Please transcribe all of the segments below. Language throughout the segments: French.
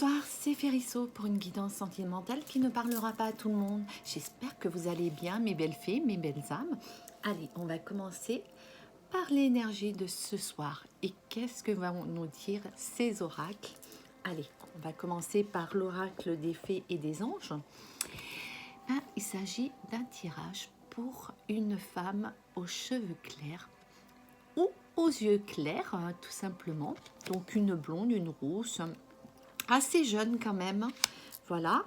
Bonsoir, c'est Férisso pour une guidance sentimentale qui ne parlera pas à tout le monde. J'espère que vous allez bien, mes belles fées, mes belles âmes. Allez, on va commencer par l'énergie de ce soir. Et qu'est-ce que vont nous dire ces oracles? Allez, on va commencer par l'oracle des fées et des anges. Il s'agit d'un tirage pour une femme aux cheveux clairs ou aux yeux clairs, tout simplement. Donc une blonde, une rousse, assez jeune quand même, voilà,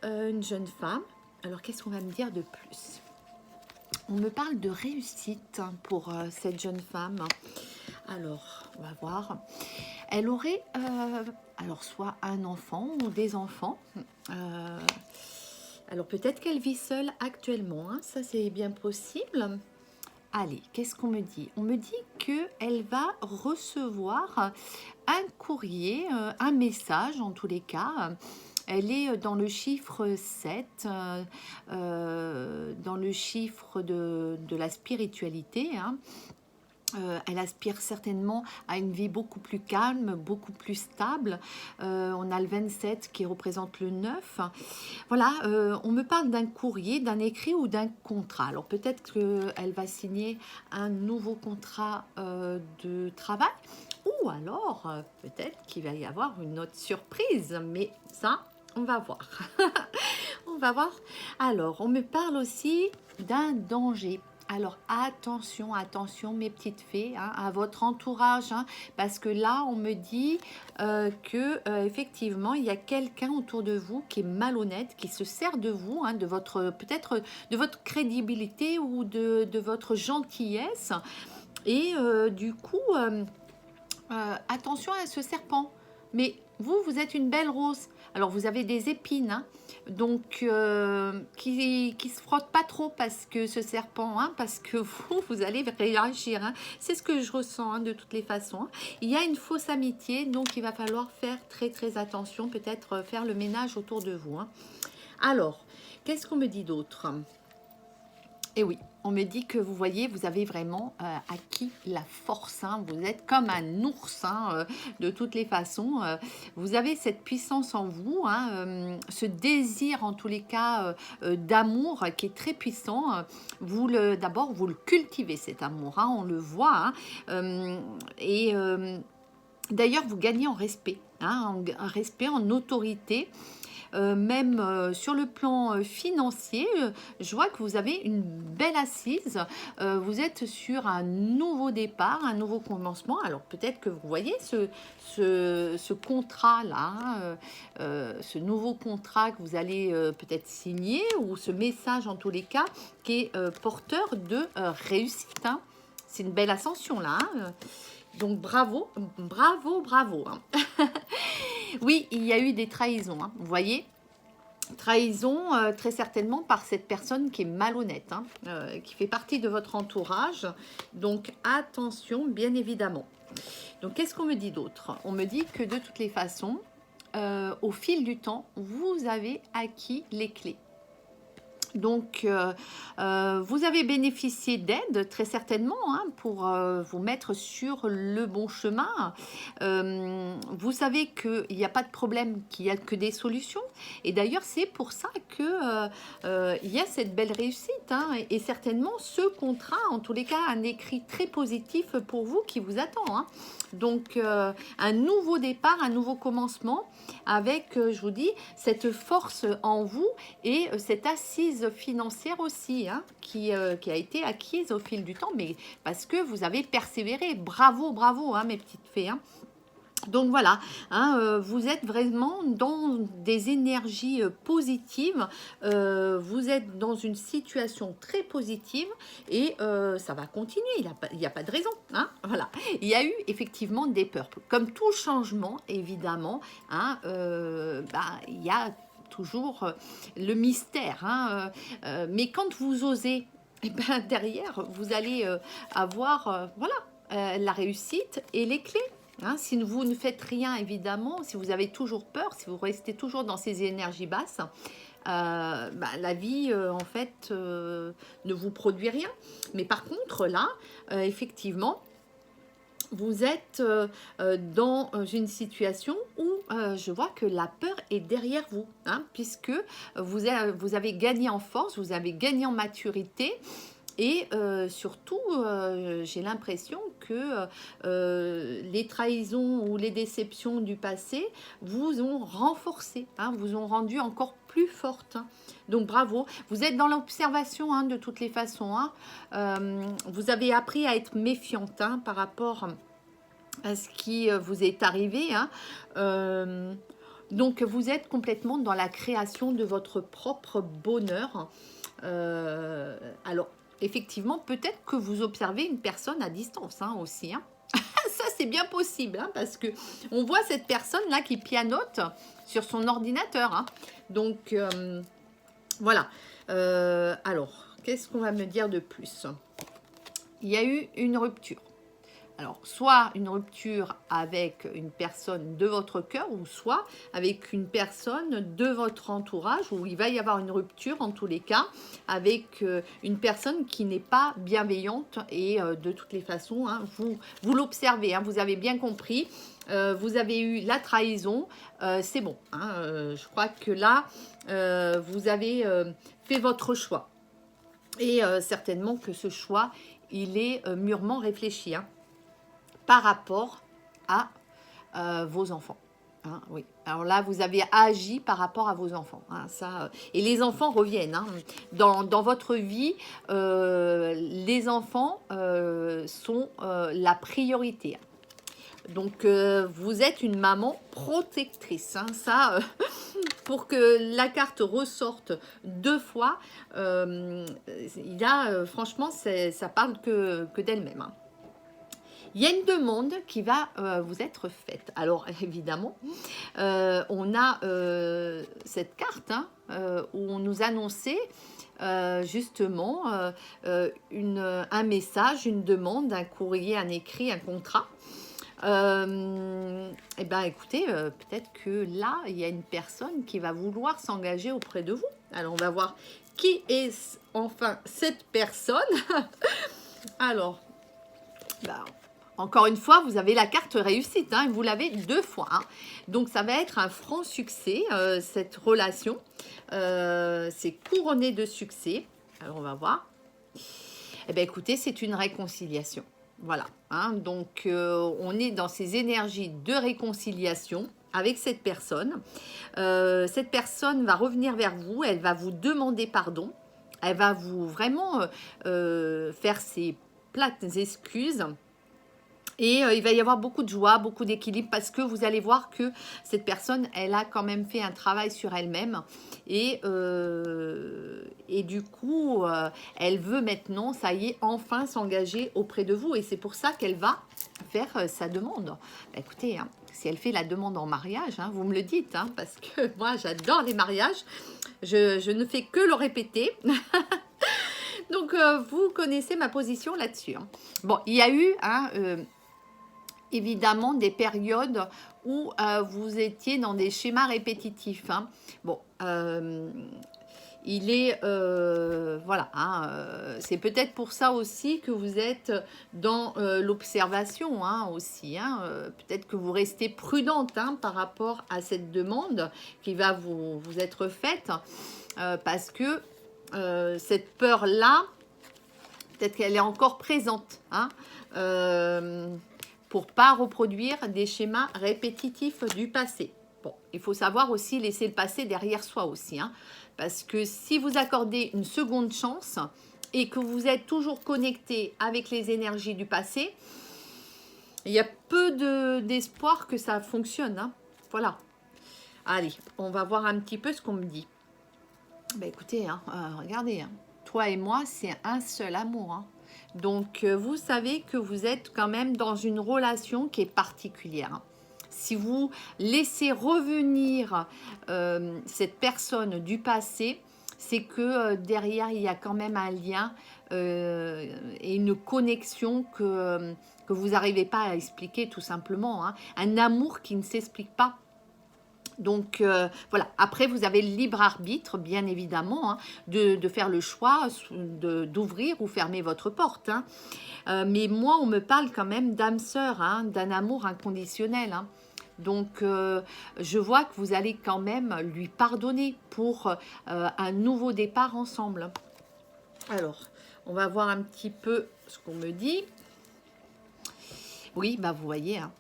une jeune femme. Alors qu'est-ce qu'on va me dire de plus? On me parle de réussite pour cette jeune femme. Alors, on va voir. Elle aurait, alors soit un enfant ou des enfants. Alors peut-être qu'elle vit seule actuellement, hein, ça c'est bien possible. Allez, qu'est-ce qu'on me dit? On me dit qu'elle va recevoir un courrier, un message en tous les cas. Elle est dans le chiffre 7, dans le chiffre de la spiritualité, hein. Elle aspire certainement à une vie beaucoup plus calme, beaucoup plus stable. On a le 27 qui représente le 9. Voilà, on me parle d'un courrier, d'un écrit ou d'un contrat. Alors peut-être qu'elle va signer un nouveau contrat de travail ou alors peut-être qu'il va y avoir une autre surprise. Mais ça, on va voir. On va voir. Alors, on me parle aussi d'un danger. Alors attention, attention mes petites fées, hein, à votre entourage, hein, parce que là on me dit que effectivement il y a quelqu'un autour de vous qui est malhonnête, qui se sert de vous, hein, de votre peut-être de votre crédibilité ou de votre gentillesse, et du coup attention à ce serpent. Mais vous, vous êtes une belle rose. Alors, vous avez des épines, hein, donc qui se frottent pas trop parce que ce serpent, hein, parce que vous allez réagir. Hein. C'est ce que je ressens, hein, de toutes les façons. Hein. Il y a une fausse amitié, donc il va falloir faire très très attention, peut-être faire le ménage autour de vous. Hein. Alors, qu'est-ce qu'on me dit d'autre? Et oui, on me dit que vous voyez, vous avez vraiment acquis la force. Hein, vous êtes comme un ours, hein, de toutes les façons. Vous avez cette puissance en vous, hein, ce désir en tous les cas d'amour qui est très puissant. D'abord, vous le cultivez cet amour, hein, on le voit. Hein, d'ailleurs, vous gagnez en respect, hein, en respect, en autorité. Même sur le plan financier, je vois que vous avez une belle assise. Vous êtes sur un nouveau départ, un nouveau commencement. Alors peut-être que vous voyez ce contrat-là, hein, ce nouveau contrat que vous allez peut-être signer, ou ce message en tous les cas qui est porteur de réussite. Hein. C'est une belle ascension là. Hein. Donc bravo, bravo, bravo. Hein. Oui, il y a eu des trahisons, hein, vous voyez. Trahison très certainement par cette personne qui est malhonnête, hein, qui fait partie de votre entourage. Donc attention, bien évidemment. Donc qu'est-ce qu'on me dit d'autre? On me dit que de toutes les façons, au fil du temps, vous avez acquis les clés. Donc, vous avez bénéficié d'aide très certainement, hein, pour vous mettre sur le bon chemin. Vous savez qu'il n'y a pas de problème, qu'il n'y a que des solutions. Et d'ailleurs, c'est pour ça qu'il y a cette belle réussite. Hein, et certainement, ce contrat, en tous les cas, un écrit très positif pour vous qui vous attend. Hein. Donc, un nouveau départ, un nouveau commencement avec, je vous dis, cette force en vous et cette assise financière aussi, hein, qui a été acquise au fil du temps, mais parce que vous avez persévéré. Bravo, bravo, hein, mes petites fées. Hein. Donc voilà, hein, vous êtes vraiment dans des énergies positives, vous êtes dans une situation très positive et ça va continuer, il n'y a pas de raison. Hein, voilà. Il y a eu effectivement des peurs, comme tout changement évidemment, hein, il y a toujours le mystère, hein, mais quand vous osez, eh ben, derrière vous allez avoir voilà, la réussite et les clés. Hein, si vous ne faites rien, évidemment, si vous avez toujours peur, si vous restez toujours dans ces énergies basses, la vie, en fait, ne vous produit rien. Mais par contre, là, effectivement, vous êtes dans une situation où je vois que la peur est derrière vous, hein, puisque vous avez gagné en force, vous avez gagné en maturité. Et surtout, j'ai l'impression que les trahisons ou les déceptions du passé vous ont renforcé, hein, vous ont rendu encore plus forte. Hein. Donc bravo, vous êtes dans l'observation hein, de toutes les façons. Hein. Vous avez appris à être méfiante hein, par rapport à ce qui vous est arrivé. Hein. Donc vous êtes complètement dans la création de votre propre bonheur. Alors, effectivement, peut-être que vous observez une personne à distance hein, aussi. Hein. Ça, c'est bien possible, hein, parce que on voit cette personne-là qui pianote sur son ordinateur. Hein. Donc, voilà. Alors, qu'est-ce qu'on va me dire de plus? Il y a eu une rupture. Alors, soit une rupture avec une personne de votre cœur, ou soit avec une personne de votre entourage, où il va y avoir une rupture en tous les cas, avec une personne qui n'est pas bienveillante. Et de toutes les façons, hein, vous l'observez, hein, vous avez bien compris, vous avez eu la trahison, c'est bon. Hein, je crois que là, vous avez fait votre choix. Et certainement que ce choix, il est mûrement réfléchi, hein, par rapport à vos enfants. Hein, oui. Alors là, vous avez agi par rapport à vos enfants. Hein, ça, et les enfants reviennent. Hein. Dans votre vie, les enfants sont la priorité. Donc, vous êtes une maman protectrice. Hein, ça, pour que la carte ressorte 2 fois, franchement, ça parle que d'elle-même. Hein. Il y a une demande qui va vous être faite. Alors, évidemment, on a cette carte hein, où on nous annonçait justement un message, une demande, un courrier, un écrit, un contrat. Eh bien, écoutez, peut-être que là, il y a une personne qui va vouloir s'engager auprès de vous. Alors, on va voir qui est enfin cette personne. Alors, bah, encore une fois, vous avez la carte réussite, hein, vous l'avez 2 fois. Hein. Donc, ça va être un franc succès, cette relation. C'est couronné de succès. Alors, on va voir. Eh bien, écoutez, c'est une réconciliation. Voilà. Hein, donc, on est dans ces énergies de réconciliation avec cette personne. Cette personne va revenir vers vous. Elle va vous demander pardon. Elle va vous vraiment faire ses plates excuses. Et il va y avoir beaucoup de joie, beaucoup d'équilibre parce que vous allez voir que cette personne, elle a quand même fait un travail sur elle-même. Et du coup, elle veut maintenant, ça y est, enfin s'engager auprès de vous. Et c'est pour ça qu'elle va faire sa demande. Écoutez, hein, si elle fait la demande en mariage, hein, vous me le dites, hein, parce que moi, j'adore les mariages. Je ne fais que le répéter. Donc, vous connaissez ma position là-dessus. Hein. Bon, il y a eu... Hein, évidemment des périodes où vous étiez dans des schémas répétitifs. Hein. Bon, il est... voilà, hein, c'est peut-être pour ça aussi que vous êtes dans l'observation hein, aussi. Hein. Peut-être que vous restez prudente hein, par rapport à cette demande qui va vous être faite parce que cette peur-là, peut-être qu'elle est encore présente. Hein. Pour ne pas reproduire des schémas répétitifs du passé. Bon, il faut savoir aussi laisser le passé derrière soi aussi. Hein, parce que si vous accordez une seconde chance et que vous êtes toujours connecté avec les énergies du passé, il y a peu d'espoir que ça fonctionne. Hein, voilà. Allez, on va voir un petit peu ce qu'on me dit. Ben écoutez, hein, regardez. Hein, toi et moi, c'est un seul amour. Hein. Donc, vous savez que vous êtes quand même dans une relation qui est particulière. Si vous laissez revenir cette personne du passé, c'est que derrière, il y a quand même un lien et une connexion que vous n'arrivez pas à expliquer tout simplement. Hein. Un amour qui ne s'explique pas. Donc voilà, après vous avez le libre arbitre, bien évidemment, hein, de faire le choix d'ouvrir ou fermer votre porte. Hein. Mais moi, on me parle quand même d'âme sœur, hein, d'un amour inconditionnel. Hein. Donc je vois que vous allez quand même lui pardonner pour un nouveau départ ensemble. Alors, on va voir un petit peu ce qu'on me dit. Oui, bah vous voyez, hein.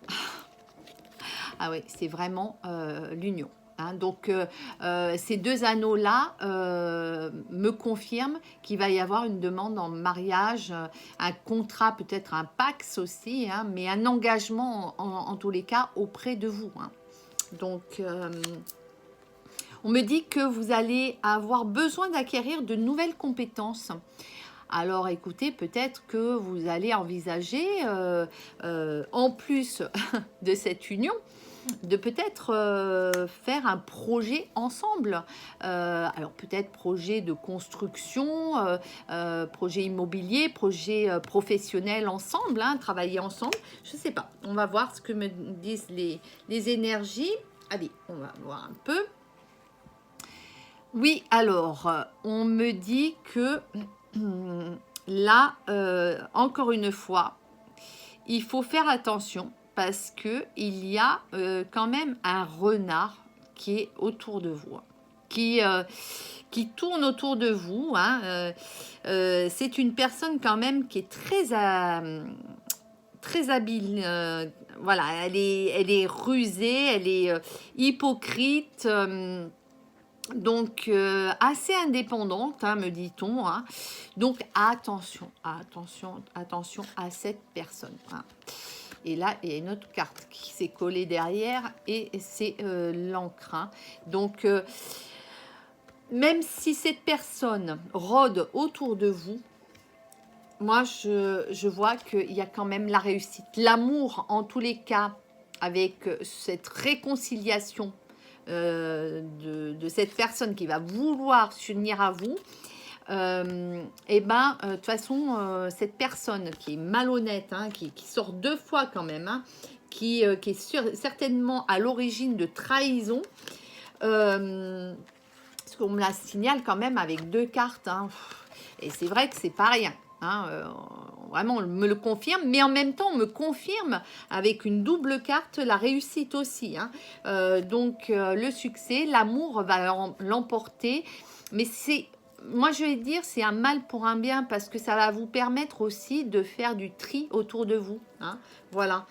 Ah oui, c'est vraiment l'union. Hein. Donc, ces deux anneaux-là me confirment qu'il va y avoir une demande en mariage, un contrat, peut-être un pax aussi, hein, mais un engagement en tous les cas auprès de vous. Hein. Donc, on me dit que vous allez avoir besoin d'acquérir de nouvelles compétences. Alors écoutez, peut-être que vous allez envisager, en plus de cette union, de peut-être faire un projet ensemble. Alors peut-être projet de construction, projet immobilier, projet professionnel ensemble, hein, travailler ensemble. Je ne sais pas, on va voir ce que me disent les énergies. Allez, on va voir un peu. Oui, alors, on me dit que là, encore une fois, il faut faire attention parce que il y a quand même un renard qui est autour de vous, hein, qui tourne autour de vous. Hein, c'est une personne quand même qui est très habile. Voilà, elle est rusée, elle est hypocrite. Donc, assez indépendante, hein, me dit-on. Hein. Donc, attention à cette personne. Hein. Et là, il y a une autre carte qui s'est collée derrière et c'est l'encre. Hein. Donc, même si cette personne rôde autour de vous, moi, je vois qu'il y a quand même la réussite. L'amour, en tous les cas, avec cette réconciliation de cette personne qui va vouloir s'unir à vous, et ben de toute façon cette personne qui est malhonnête, hein, qui sort deux fois quand même, hein, qui est certainement à l'origine de trahison, parce qu'on me la signale quand même avec deux cartes, hein, et c'est vrai que c'est pas rien. Hein, vraiment, on me le confirme, mais en même temps, on me confirme avec une double carte la réussite aussi. Hein. Donc, le succès, l'amour va l'emporter, mais moi je vais dire, c'est un mal pour un bien parce que ça va vous permettre aussi de faire du tri autour de vous. Hein. Voilà.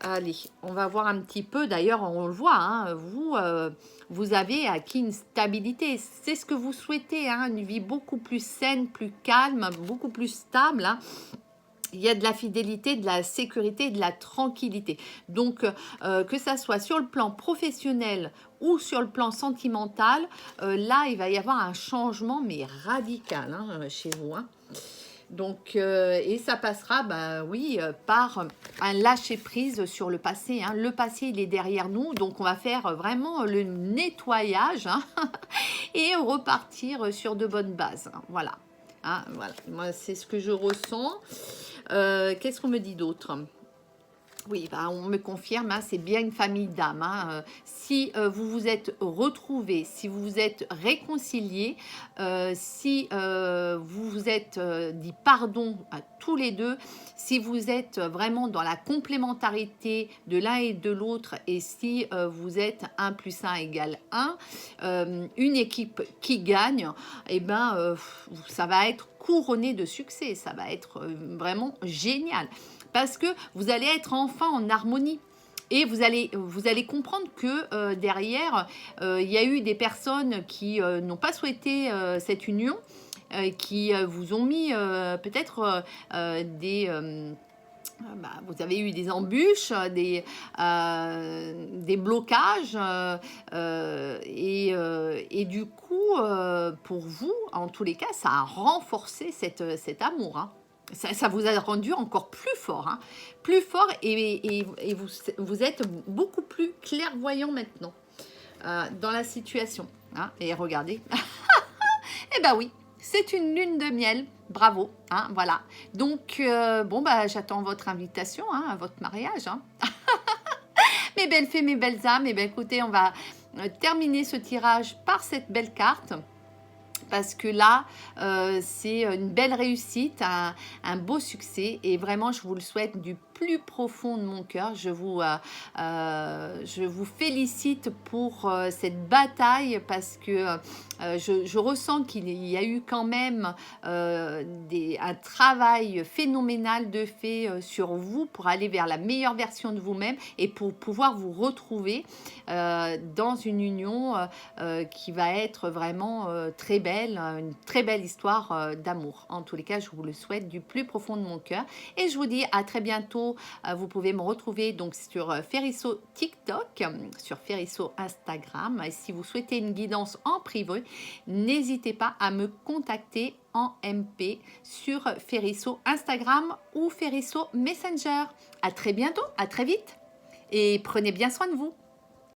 Allez, on va voir un petit peu. D'ailleurs, on le voit, hein, vous avez acquis une stabilité. C'est ce que vous souhaitez, hein, une vie beaucoup plus saine, plus calme, beaucoup plus stable. Hein. Il y a de la fidélité, de la sécurité, de la tranquillité. Donc, que ça soit sur le plan professionnel ou sur le plan sentimental, là, il va y avoir un changement, mais radical, hein, chez vous. Hein. Donc, et ça passera, bah oui, par un lâcher-prise sur le passé. Hein. Le passé, il est derrière nous, donc on va faire vraiment le nettoyage, hein, et repartir sur de bonnes bases. Hein. Voilà. Hein, voilà. Moi, c'est ce que je ressens. Qu'est-ce qu'on me dit d'autre ? Oui, bah, on me confirme, hein, c'est bien une famille d'âmes. Hein. Si vous vous êtes retrouvés, si vous vous êtes réconciliés, si vous vous êtes dit pardon à tous les deux, si vous êtes vraiment dans la complémentarité de l'un et de l'autre, et si vous êtes 1 + 1 = 1, une équipe qui gagne, eh ben, ça va être couronné de succès, ça va être vraiment génial. Parce que vous allez être enfin en harmonie. Et vous allez comprendre que derrière, il y a eu des personnes qui n'ont pas souhaité cette union, qui vous ont mis peut-être vous avez eu des embûches, des blocages, et du coup, pour vous, en tous les cas, ça a renforcé cet amour. Hein. Ça vous a rendu encore plus fort, hein, plus fort, et vous êtes beaucoup plus clairvoyant maintenant dans la situation. Hein, et regardez, eh ben oui, c'est une lune de miel, bravo, hein, voilà. Donc, bon, bah, j'attends votre invitation, hein, à votre mariage. Hein. Mes belles fées, mes belles âmes, et bien écoutez, on va terminer ce tirage par cette belle carte. Parce que là, c'est une belle réussite, un beau succès. Et vraiment, je vous le souhaite du plus profond de mon cœur. Je vous félicite pour cette bataille parce que je ressens qu'il y a eu quand même un travail phénoménal de fait sur vous pour aller vers la meilleure version de vous-même et pour pouvoir vous retrouver dans une union qui va être vraiment très belle, une très belle histoire d'amour. En tous les cas, je vous le souhaite du plus profond de mon cœur. Et je vous dis à très bientôt. Vous pouvez me retrouver donc sur Ferisso TikTok, sur Ferisso Instagram. Et si vous souhaitez une guidance en privé, n'hésitez pas à me contacter en MP sur Ferisso Instagram ou Ferisso Messenger. À très bientôt, à très vite et prenez bien soin de vous.